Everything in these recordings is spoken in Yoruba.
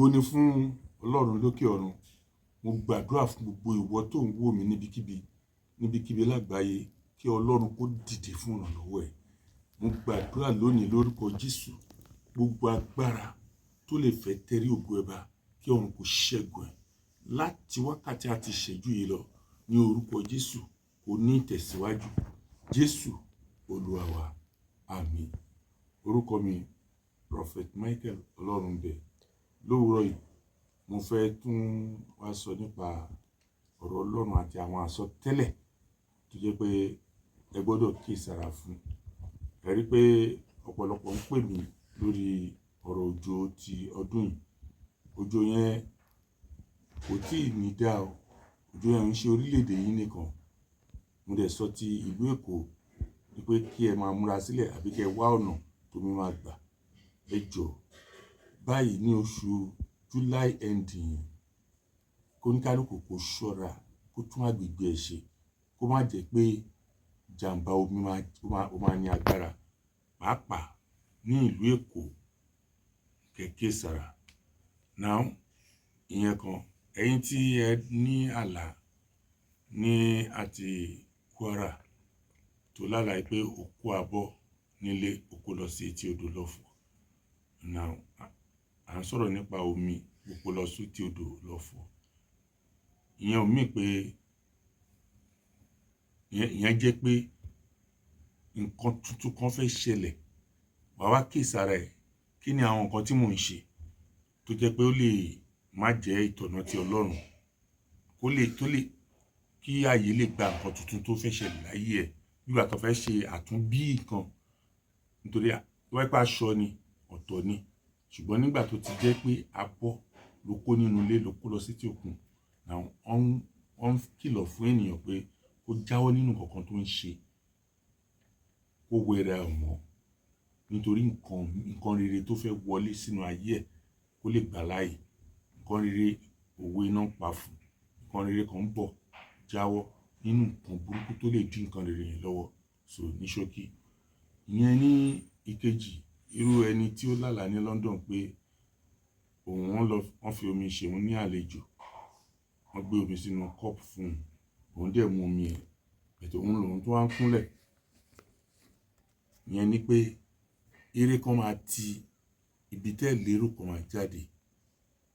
Ògo ni fún Ọlọ́run lókè ọ̀run. Mo gbàdúrà fún gbogbo ìwọ tó ń wò mí níbikíbi lágbàáyé kí Ọlọ́run kó dìde fún ìrànlọ́wọ́ ẹ̀. Mo gbàdúrà lónìí lórúkọ Jésù, gbogbo agbára tó lè fẹ́ tẹrí ògo ẹ bá, kí ọ̀run kó ṣẹ́gun ẹ̀. Láti wákàtí àti ìṣẹ́jú yìí lọ, ní orúkọ Jésù kó ní ìtẹ̀síwájú. Jésù Olúwa wa, àmín. Orúkọ mi Prophet Michael Ọlọ́runbẹ̀. Lówùúrọ̀ yìí mo fẹ́ tún wá sọ nípa ọ̀rọ̀ Ọlọ́run àti àwọn àsọtẹ́lẹ̀ tó jẹ́ pé ẹ gbọ́dọ̀ kíyèsára fún. Ẹ rí pé ọ̀pọ̀lọpọ̀ ń pè mí lórí ọ̀rọ̀ òjò ti ọdún yìí. Òjò yẹn kò tíì ní dá o. Òjò yẹn ń ṣe orílẹ̀-èdè yìí nìkan. Mo dẹ̀ sọ ti ìlú Èkó wípé kí ẹ máa múra sílẹ̀ àbí kí ẹ wá ọ̀nà tó mi máa gbà. Ẹ jọ̀ọ́ báyìí ní oṣù July ending, kóníkálùkù kó ṣọ́ra, kó tún agbègbè ẹ̀ ṣe, kó má jẹ́ pé jàǹbá omi máa ní agbára. Pàápàá ní ìlú Èkó, kẹ̀kẹ́ sára. Now, ìyẹn kan, ẹ̀yin tí ẹ ní àlá ní àti Kwara tó lálàá pé òkú abọ́ nílé, òkú lọ sí etí odò lọ́fọ̀. Now, à ń sọ̀rọ̀ nípa omi, òkú lọ sí etí odò lọ́fọ̀. Ìyẹn ò mí pé ìyẹn jẹ́ pé nǹkan tuntun kan fẹ́ ṣẹlẹ̀. Wà wá kíyèsára ẹ̀. Kí ni àwọn nǹkan tí mò ń ṣe tó jẹ́ pé ó lè má jẹ́ ìtọ̀nà ti Ọlọ́run, kí ààyè lè gba nǹkan tuntun tó fẹ́ ṣẹlẹ̀ láyé ẹ̀, nígbà tó fẹ́ ṣe àtúnbí nǹkan. Nítorí wọ́n pa aṣọ ni ọ̀tọ̀ ni, ṣùgbọ́n nígbà tó ti jẹ́ pé abọ́ ló kó nínú ilé, ló kó lọ sí etí òkun, wọ́n kìlọ̀ fún ènìyàn pé kó jáwọ́ nínú nǹkan tó ń ṣe, kó wẹra ẹ̀ mọ́, nítorí nǹkan rere tó fẹ́ wọlé sínú ayé ẹ̀ kó lè gbà láàyè. Nǹkan rere òwe náà ń pa fún. Nǹkan rere kan ń bọ̀, jáwọ́ nínú nǹkan burúkú tó lè dí nǹkan rere yẹn lọ́wọ́. So ní ṣókí, ìyẹn ní ìkejì, irú ẹni tí ó lálàá ní London pé wọ́n fi omi ṣe òun ní àlejò. Wọ́n gbé omi sínú cup fún un, òun dẹ̀ mu omi ẹ̀, ètò òun lòun tó wá ń kúnlẹ̀. Ìyẹn ni pé ire kan máa ti ibi tẹ́ lérò kan máa jáde.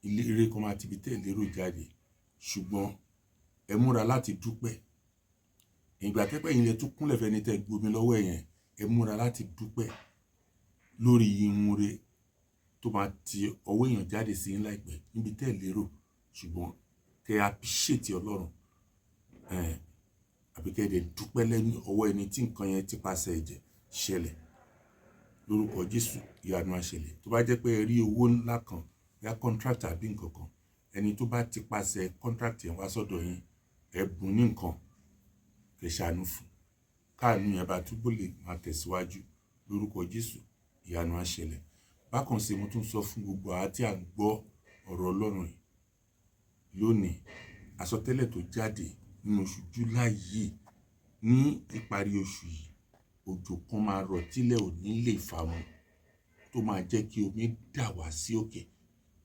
Ire kan máa ti ibi tẹ́ lérò jáde, ṣùgbọ́n ẹ múra láti dúpẹ́. Ìgbà tẹ́pẹ́ yín lẹ tún kúnlẹ̀ fẹ́ni tẹ́ gbomi lọ́wọ́ ẹ̀ yẹn, ẹ múra láti dúpẹ́ lórí irun re tó máa ti ọwọ́ èèyàn jáde sí yín láìpẹ́ níbi tẹ́ lérò, ṣùgbọ́n kẹ́ appreciate Ọlọ́run. Àbí kẹ́ dẹ̀ dúpẹ́ lẹ́yìn ọwọ́ ẹni tí nǹkan yẹn ti pàṣẹ ẹ̀jẹ̀ ṣẹlẹ̀. Lórúkọ Jésù, ìyanu á ṣẹlẹ̀. Tó bá jẹ́ pé ẹ rí owó ńlá kan, ya contract àbí nǹkan kan, ẹni tó bá ti pàṣẹ contract yẹn wá sọ́dọ̀ yín, ẹ bùn ní nǹkan, kẹ́ ṣàánú fún. Káàánú yẹn bá túbọ̀ lè máa tẹ̀síwájú. Lórúkọ Jésù, ìyanu á ṣẹlẹ̀. Bákan sí mo tún sọ fún gbogbo àwa tí à ń gbọ́ ọ̀rọ̀ Ọlọ́run yìí lónìí, àsọtẹ́lẹ̀ tó jáde nínú oṣù July yìí, ní ìparí oṣù yìí, òjò kan máa rọ̀ tílẹ̀ ò ní lè fàmù, tó máa jẹ́ kí omi dà wá sí òkè.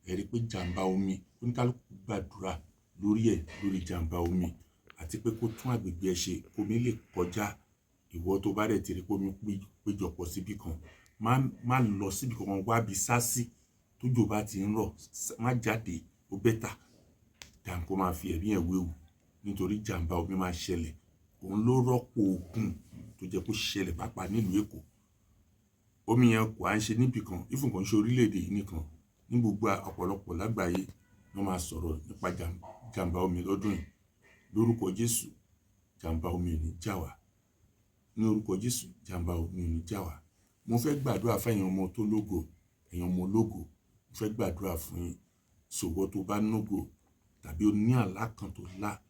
Ẹ rí pé jàǹbá omi, oníkálùkù gbàdúrà lórí ẹ̀, lórí jàǹbá omi, àti pé kó tún agbègbè ẹ̀ ṣe, omi lè kọjá. Ìwọ tó bá dẹ̀ ti rí pé omi péjọpọ̀ síbì kan, má lọ síbì kan, wá bí sásí. Tójò bá ti ń rọ̀, má jáde, ó bẹ́tà than kó máa fi ẹ̀mí ẹ̀ wéwu, nítorí jàǹbá omi máa ṣẹlẹ̀. Òun ló rọ́pò ogun tó jẹ́ kó ṣẹlẹ̀ pàápàá nílùú Èkó. Omi yẹn kò à ń ṣe níbì kan, ìfún kan ṣe orílẹ̀-èdè yìí nìkan. Ní gbogbo ọ̀pọ̀lọpọ̀ lágbàáyé wọ́n máa sọ̀rọ̀ nípa jàǹbá omi lọ́dún yìí. Lórúkọ Jésù, jàǹbá omi ò ní jà wá. Ní orúkọ Jésù, jàǹbá omi ò ní jà wá. Mo fẹ́ gbàdúrà fún ẹ̀yin ọmọ tó lógo, ẹ̀yin ọmọ ológo. Mo fẹ́ gbàdúrà fún yín. Ṣòwò tó bá nógo tàbí o ní àlá kan tó lá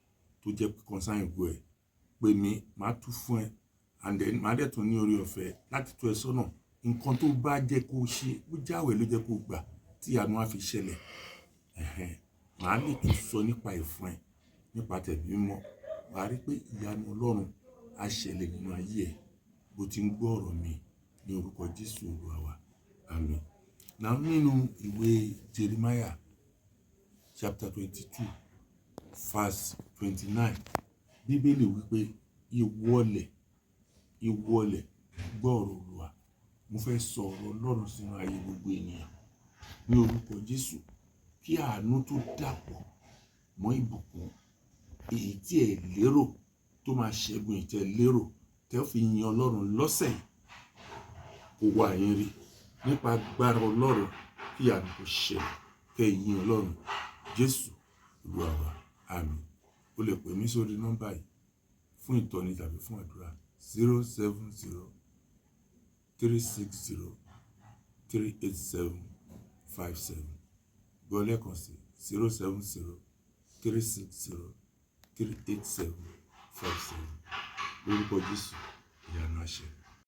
tó jẹ́ pé concern ògo ẹ̀, pè mí, màá tú fún ẹ. And then màá dẹ̀ tún ní orí ọ̀fẹ́ láti tú ẹ sọ́nà. Nǹkan tó bá jẹ́ kó ṣe, ó jáwèé ló jẹ́ kó gbà tí ìyanu á fi ṣẹlẹ̀. Màá lè tún sọ nípa ìfún ẹ, nípa tẹ̀mí mọ́. Wàá rí pé ìyanu Ọlọ́run á ṣẹlẹ̀ nínú ayé ẹ̀ bó ti ń gbọ́ ọ̀rọ̀ mi ní orúkọ Jésù Olúwa wa. Àmín. Now nínú ìwé Jeremiah chapter 22 verse 29 bíbélì wípé ìwọlẹ̀ gbọ́ ọ̀rọ̀ Olúwa. Mo fẹ́ sọ ọ̀rọ̀ Ọlọ́run sínú ayé gbogbo ènìyàn ní orúkọ Jésù, kí àánú tó dàpọ̀ mọ́ ìbùkún èyí tí ẹ lérò tó máa ṣẹ́gun èyí tí ẹ lérò tẹ́ fi yin Ọlọ́run lọ́sẹ̀ yìí kó wá yín rí nípa agbára Ọlọ́run, kí àánú kó ṣẹlẹ̀ kẹ́ yin Ọlọ́run. Jésù Olúwa wa, àmín. O lè pè mí sórí nọ́mbà yìí fún ìtọ́ni tàbí fún àdúrà 070-360-387-57. Gbọ́ lẹ́ẹ̀kan sí 070-360-387-57. Lórúkọ Jésù, ìyanu á ṣẹ.